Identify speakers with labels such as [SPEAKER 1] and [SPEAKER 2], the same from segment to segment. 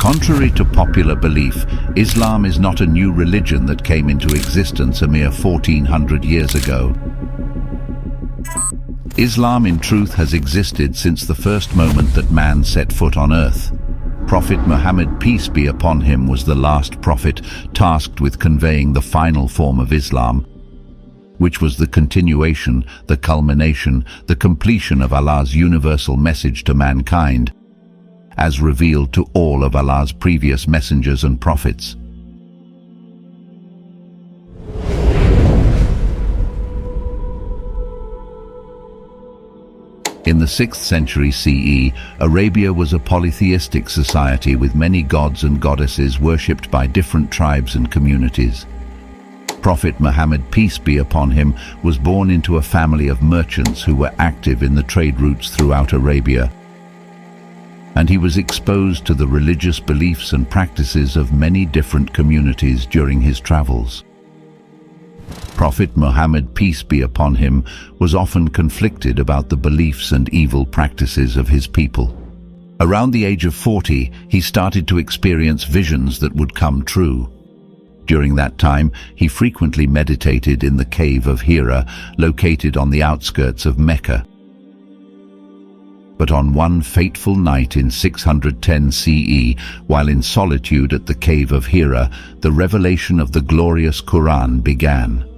[SPEAKER 1] Contrary to popular belief, Islam is not a new religion that came into existence a mere 1400 years ago. Islam in truth has existed since the first moment that man set foot on earth. Prophet Muhammad, peace be upon him, was the last prophet tasked with conveying the final form of Islam, which was the continuation, the culmination, the completion of Allah's universal message to mankind, as revealed to all of Allah's previous messengers and prophets. In the 6th century CE, Arabia was a polytheistic society with many gods and goddesses worshipped by different tribes and communities. Prophet Muhammad, peace be upon him, was born into a family of merchants who were active in the trade routes throughout Arabia, and he was exposed to the religious beliefs and practices of many different communities during his travels. Prophet Muhammad, peace be upon him, was often conflicted about the beliefs and evil practices of his people. Around the age of 40, he started to experience visions that would come true. During that time, he frequently meditated in the cave of Hira, located on the outskirts of Mecca. But on one fateful night in 610 CE, while in solitude at the cave of Hira, the revelation of the glorious Quran began.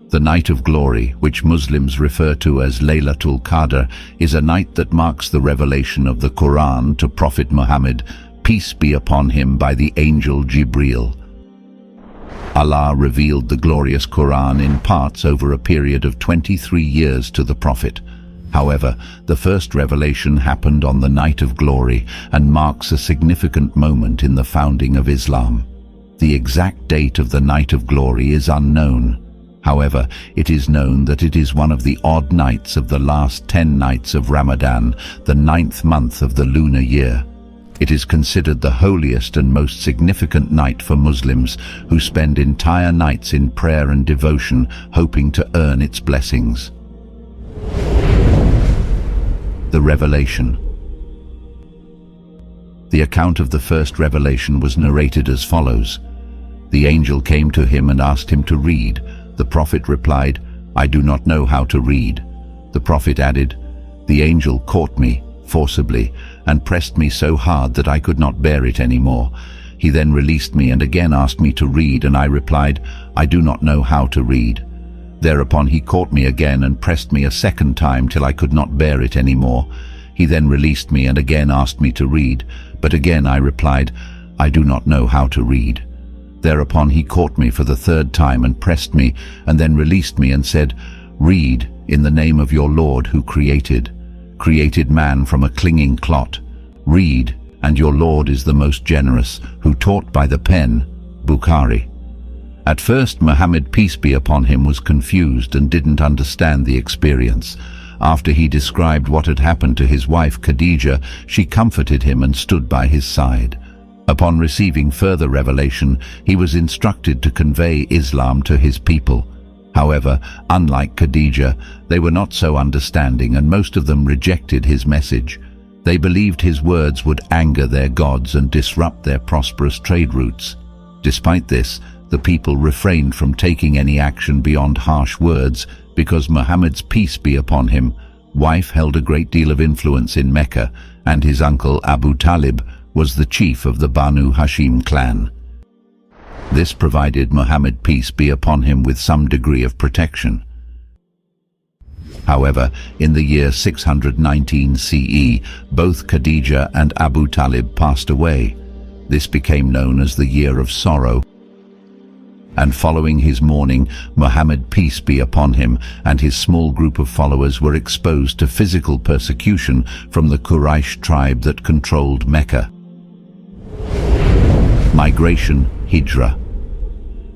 [SPEAKER 1] The Night of Glory, which Muslims refer to as Laylatul Qadr, is a night that marks the revelation of the Quran to Prophet Muhammad, peace be upon him, by the angel Jibreel. Allah revealed the glorious Quran in parts over a period of 23 years to the Prophet. However, the first revelation happened on the Night of Glory and marks a significant moment in the founding of Islam. The exact date of the Night of Glory is unknown. However, it is known that it is one of the odd nights of the last 10 nights of Ramadan, the 9th month of the lunar year. It is considered the holiest and most significant night for Muslims, who spend entire nights in prayer and devotion, hoping to earn its blessings. The Revelation. The account of the first revelation was narrated as follows. The angel came to him and asked him to read. The prophet replied, I do not know how to read. The prophet added, the angel caught me forcibly and pressed me so hard that I could not bear it anymore. He then released me and again asked me to read, and I replied, I do not know how to read. Thereupon he caught me again and pressed me a second time till I could not bear it any more. He then released me and again asked me to read, but again I replied, I do not know how to read. Thereupon he caught me for the third time and pressed me, and then released me and said, read in the name of your Lord who created man from a clinging clot. Read, and your Lord is the most generous, who taught by the pen. Bukhari. At first, Muhammad, peace be upon him, was confused and didn't understand the experience. After he described what had happened to his wife Khadija, she comforted him and stood by his side. Upon receiving further revelation, he was instructed to convey Islam to his people. However, unlike Khadija, they were not so understanding, and most of them rejected his message. They believed his words would anger their gods and disrupt their prosperous trade routes. Despite this, the people refrained from taking any action beyond harsh words because Muhammad's, peace be upon him, wife held a great deal of influence in Mecca, and his uncle Abu Talib was the chief of the Banu Hashim clan. This provided Muhammad, peace be upon him, with some degree of protection. However, in the year 619 CE, both Khadija and Abu Talib passed away. This became known as the Year of Sorrow, and following his mourning, Muhammad, peace be upon him, and his small group of followers were exposed to physical persecution from the Quraysh tribe that controlled Mecca. Migration, Hijrah.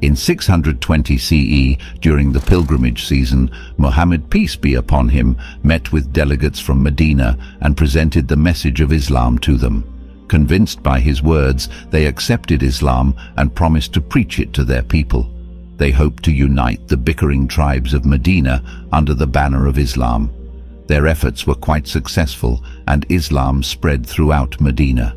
[SPEAKER 1] In 620 CE, during the pilgrimage season, Muhammad, peace be upon him, met with delegates from Medina and presented the message of Islam to them. Convinced by his words, they accepted Islam and promised to preach it to their people. They hoped to unite the bickering tribes of Medina under the banner of Islam. Their efforts were quite successful, and Islam spread throughout Medina.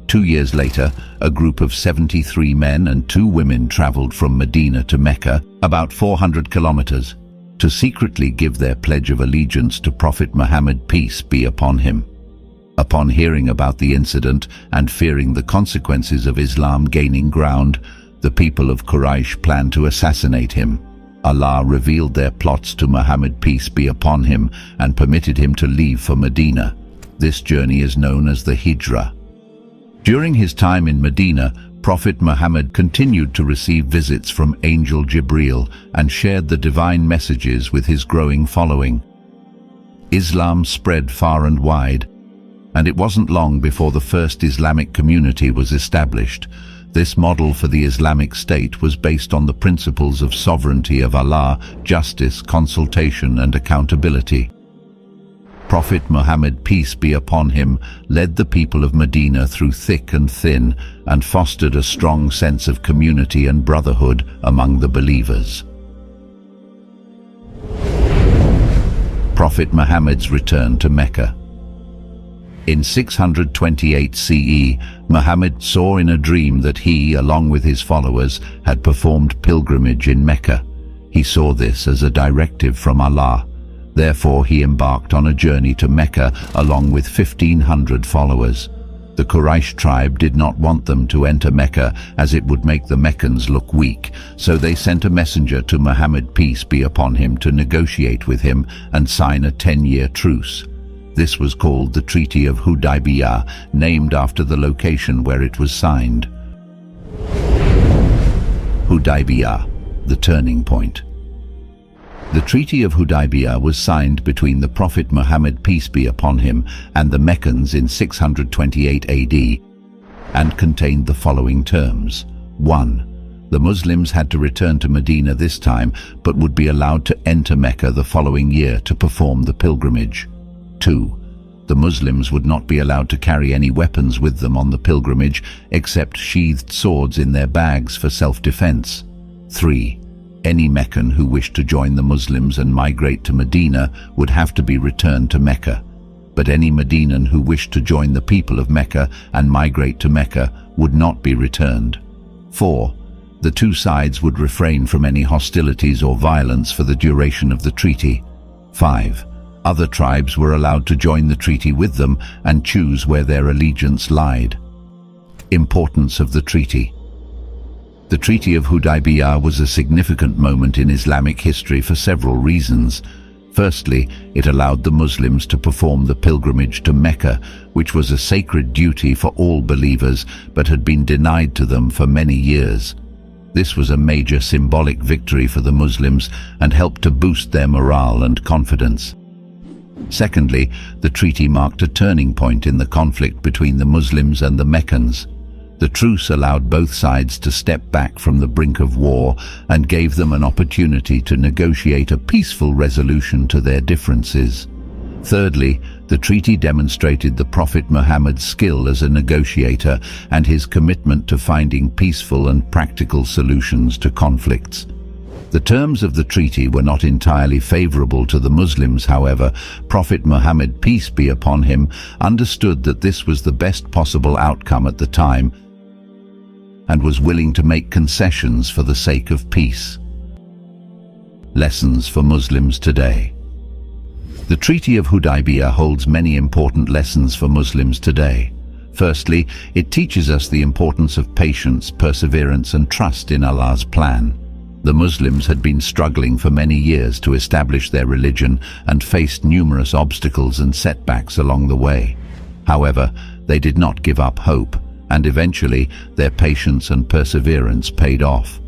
[SPEAKER 1] 2 years later, a group of 73 men and 2 women traveled from Medina to Mecca, about 400 kilometers, to secretly give their pledge of allegiance to Prophet Muhammad, peace be upon him. Upon hearing about the incident and fearing the consequences of Islam gaining ground, the people of Quraysh planned to assassinate him. Allah revealed their plots to Muhammad, peace be upon him, and permitted him to leave for Medina. This journey is known as the Hijrah. During his time in Medina, Prophet Muhammad continued to receive visits from Angel Jibreel and shared the divine messages with his growing following. Islam spread far and wide, and it wasn't long before the first Islamic community was established. This model for the Islamic State was based on the principles of sovereignty of Allah, justice, consultation, and accountability. Prophet Muhammad, peace be upon him, led the people of Medina through thick and thin and fostered a strong sense of community and brotherhood among the believers. Prophet Muhammad's return to Mecca. In 628 CE, Muhammad saw in a dream that he, along with his followers, had performed pilgrimage in Mecca. He saw this as a directive from Allah. Therefore, he embarked on a journey to Mecca along with 1,500 followers. The Quraysh tribe did not want them to enter Mecca as it would make the Meccans look weak, so they sent a messenger to Muhammad, peace be upon him, to negotiate with him and sign a 10-year truce. This was called the Treaty of Hudaybiyah, named after the location where it was signed. Hudaybiyah, the turning point. The Treaty of Hudaybiyah was signed between the Prophet Muhammad, peace be upon him, and the Meccans in 628 AD and contained the following terms. 1. The Muslims had to return to Medina this time, but would be allowed to enter Mecca the following year to perform the pilgrimage. 2. The Muslims would not be allowed to carry any weapons with them on the pilgrimage except sheathed swords in their bags for self-defense. 3. Any Meccan who wished to join the Muslims and migrate to Medina would have to be returned to Mecca, but any Medinan who wished to join the people of Mecca and migrate to Mecca would not be returned. 4. The two sides would refrain from any hostilities or violence for the duration of the treaty. 5. Other tribes were allowed to join the treaty with them and choose where their allegiance lied. Importance of the treaty. The Treaty of Hudaybiyah was a significant moment in Islamic history for several reasons. Firstly, it allowed the Muslims to perform the pilgrimage to Mecca, which was a sacred duty for all believers but had been denied to them for many years. This was a major symbolic victory for the Muslims and helped to boost their morale and confidence. Secondly, the treaty marked a turning point in the conflict between the Muslims and the Meccans. The truce allowed both sides to step back from the brink of war and gave them an opportunity to negotiate a peaceful resolution to their differences. Thirdly, the treaty demonstrated the Prophet Muhammad's skill as a negotiator and his commitment to finding peaceful and practical solutions to conflicts. The terms of the treaty were not entirely favorable to the Muslims, however. Prophet Muhammad, peace be upon him, understood that this was the best possible outcome at the time and was willing to make concessions for the sake of peace. Lessons for Muslims today. The Treaty of Hudaybiyah holds many important lessons for Muslims today. Firstly, it teaches us the importance of patience, perseverance, and trust in Allah's plan. The Muslims had been struggling for many years to establish their religion and faced numerous obstacles and setbacks along the way. However, they did not give up hope, and eventually their patience and perseverance paid off.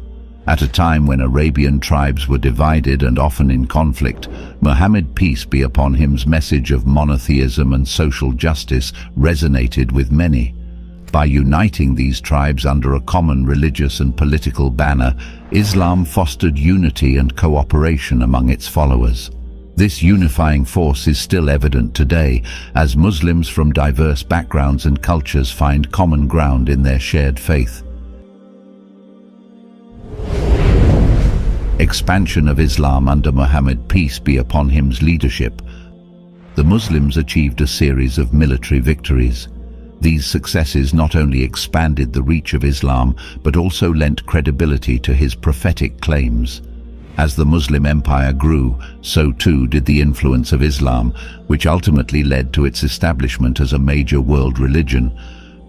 [SPEAKER 1] At a time when Arabian tribes were divided and often in conflict, Muhammad, peace be upon him's message of monotheism and social justice resonated with many. By uniting these tribes under a common religious and political banner, Islam fostered unity and cooperation among its followers. This unifying force is still evident today, as Muslims from diverse backgrounds and cultures find common ground in their shared faith. Expansion of Islam under Muhammad, peace be upon him's leadership. The Muslims achieved a series of military victories. These successes not only expanded the reach of Islam, but also lent credibility to his prophetic claims. As the Muslim empire grew, so too did the influence of Islam, which ultimately led to its establishment as a major world religion.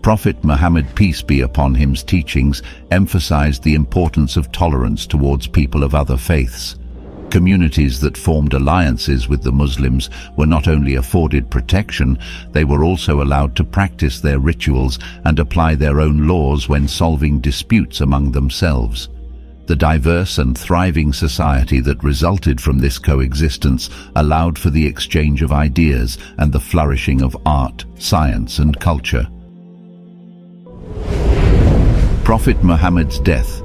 [SPEAKER 1] Prophet Muhammad, peace be upon him's teachings emphasized the importance of tolerance towards people of other faiths. Communities that formed alliances with the Muslims were not only afforded protection, they were also allowed to practice their rituals and apply their own laws when solving disputes among themselves. The diverse and thriving society that resulted from this coexistence allowed for the exchange of ideas and the flourishing of art, science, and culture. Prophet Muhammad's death.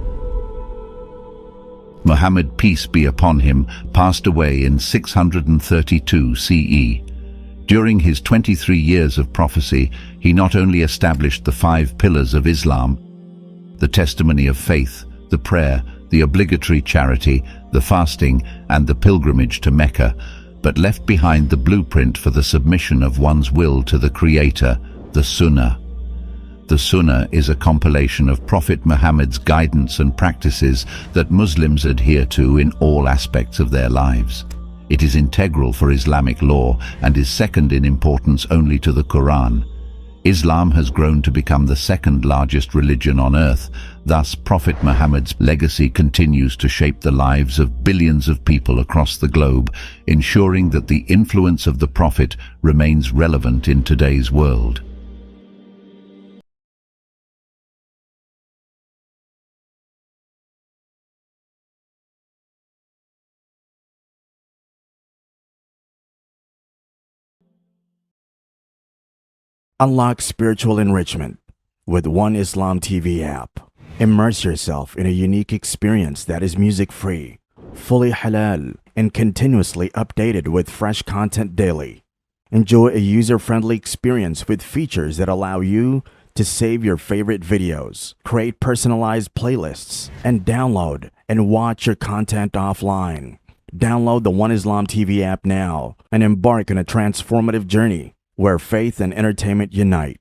[SPEAKER 1] Muhammad, peace be upon him, passed away in 632 CE. During his 23 years of prophecy, he not only established the 5 pillars of Islam, the testimony of faith, the prayer, the obligatory charity, the fasting, and the pilgrimage to Mecca, but left behind the blueprint for the submission of one's will to the Creator, the Sunnah. The Sunnah is a compilation of Prophet Muhammad's guidance and practices that Muslims adhere to in all aspects of their lives. It is integral for Islamic law and is second in importance only to the Quran. Islam has grown to become the second largest religion on earth. Thus, Prophet Muhammad's legacy continues to shape the lives of billions of people across the globe, ensuring that the influence of the Prophet remains relevant in today's world.
[SPEAKER 2] Unlock spiritual enrichment with One Islam TV app. Immerse yourself in a unique experience that is music-free, fully halal, and continuously updated with fresh content daily. Enjoy a user-friendly experience with features that allow you to save your favorite videos, create personalized playlists, and download and watch your content offline. Download the One Islam TV app now and embark on a transformative journey where faith and entertainment unite.